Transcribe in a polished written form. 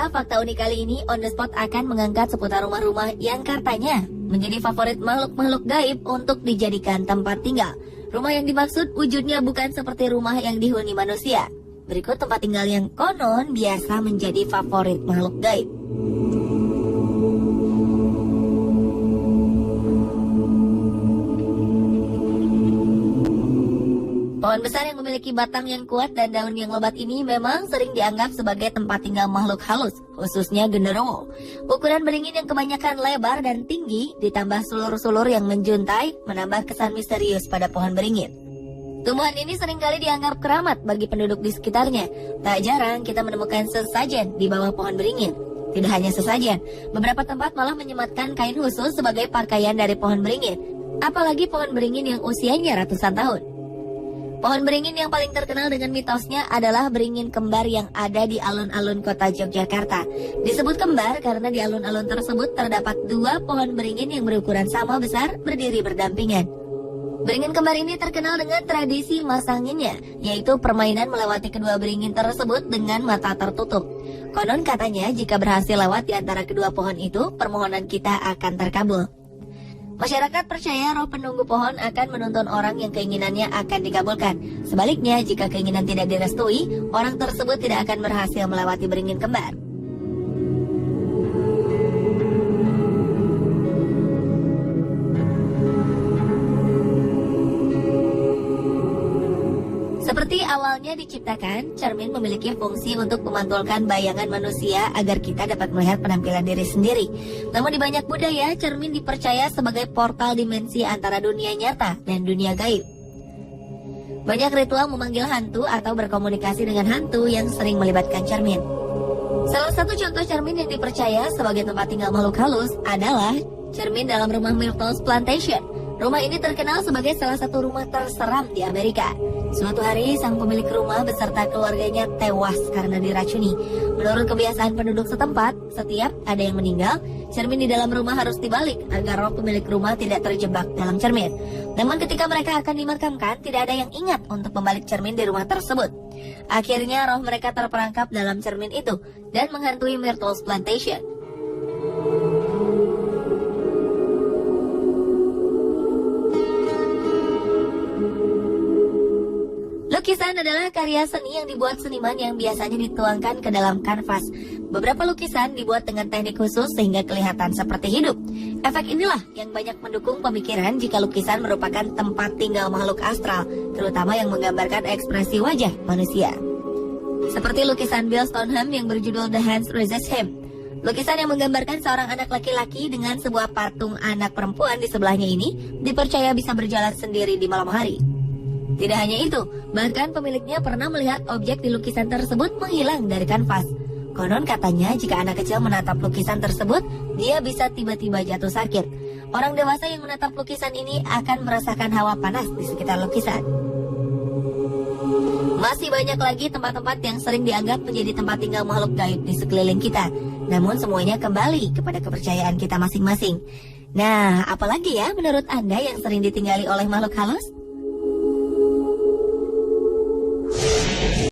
Pada fakta unik kali ini, On The Spot akan mengangkat seputar rumah-rumah yang katanya menjadi favorit makhluk-makhluk gaib untuk dijadikan tempat tinggal. Rumah yang dimaksud wujudnya bukan seperti rumah yang dihuni manusia. Berikut tempat tinggal yang konon biasa menjadi favorit makhluk gaib. Pohon besar yang memiliki batang yang kuat dan daun yang lebat ini memang sering dianggap sebagai tempat tinggal makhluk halus, khususnya genderuwo. Ukuran beringin yang kebanyakan lebar dan tinggi, ditambah sulur-sulur yang menjuntai, menambah kesan misterius pada pohon beringin. Tumbuhan ini seringkali dianggap keramat bagi penduduk di sekitarnya. Tak jarang kita menemukan sesajen di bawah pohon beringin. Tidak hanya sesajen, beberapa tempat malah menyematkan kain khusus sebagai pakaian dari pohon beringin. Apalagi pohon beringin yang usianya ratusan tahun. Pohon beringin yang paling terkenal dengan mitosnya adalah beringin kembar yang ada di alun-alun kota Yogyakarta. Disebut kembar karena di alun-alun tersebut terdapat dua pohon beringin yang berukuran sama besar berdiri berdampingan. Beringin kembar ini terkenal dengan tradisi masanginnya, yaitu permainan melewati kedua beringin tersebut dengan mata tertutup. Konon katanya jika berhasil lewat di antara kedua pohon itu, permohonan kita akan terkabul. Masyarakat percaya roh penunggu pohon akan menuntun orang yang keinginannya akan dikabulkan. Sebaliknya, jika keinginan tidak direstui, orang tersebut tidak akan berhasil melewati beringin kembar. Seperti awalnya diciptakan, cermin memiliki fungsi untuk memantulkan bayangan manusia agar kita dapat melihat penampilan diri sendiri. Namun di banyak budaya, cermin dipercaya sebagai portal dimensi antara dunia nyata dan dunia gaib. Banyak ritual memanggil hantu atau berkomunikasi dengan hantu yang sering melibatkan cermin. Salah satu contoh cermin yang dipercaya sebagai tempat tinggal makhluk halus adalah cermin dalam rumah Myrtle's Plantation. Rumah ini terkenal sebagai salah satu rumah terseram di Amerika. Suatu hari, sang pemilik rumah beserta keluarganya tewas karena diracuni. Menurut kebiasaan penduduk setempat, setiap ada yang meninggal, cermin di dalam rumah harus dibalik agar roh pemilik rumah tidak terjebak dalam cermin. Namun ketika mereka akan dimakamkan, tidak ada yang ingat untuk membalik cermin di rumah tersebut. Akhirnya roh mereka terperangkap dalam cermin itu dan menghantui Myrtle's Plantation. Lukisan adalah karya seni yang dibuat seniman yang biasanya dituangkan ke dalam kanvas. Beberapa lukisan dibuat dengan teknik khusus sehingga kelihatan seperti hidup. Efek inilah yang banyak mendukung pemikiran jika lukisan merupakan tempat tinggal makhluk astral, terutama yang menggambarkan ekspresi wajah manusia. Seperti lukisan Bill Stoneham yang berjudul The Hands Resist Him. Lukisan yang menggambarkan seorang anak laki-laki dengan sebuah patung anak perempuan di sebelahnya ini dipercaya bisa berjalan sendiri di malam hari. Tidak hanya itu, bahkan pemiliknya pernah melihat objek di lukisan tersebut menghilang dari kanvas. Konon katanya jika anak kecil menatap lukisan tersebut, dia bisa tiba-tiba jatuh sakit. Orang dewasa yang menatap lukisan ini akan merasakan hawa panas di sekitar lukisan. Masih banyak lagi tempat-tempat yang sering dianggap menjadi tempat tinggal makhluk gaib di sekeliling kita. Namun semuanya kembali kepada kepercayaan kita masing-masing. Nah, apalagi ya menurut Anda yang sering ditinggali oleh makhluk halus?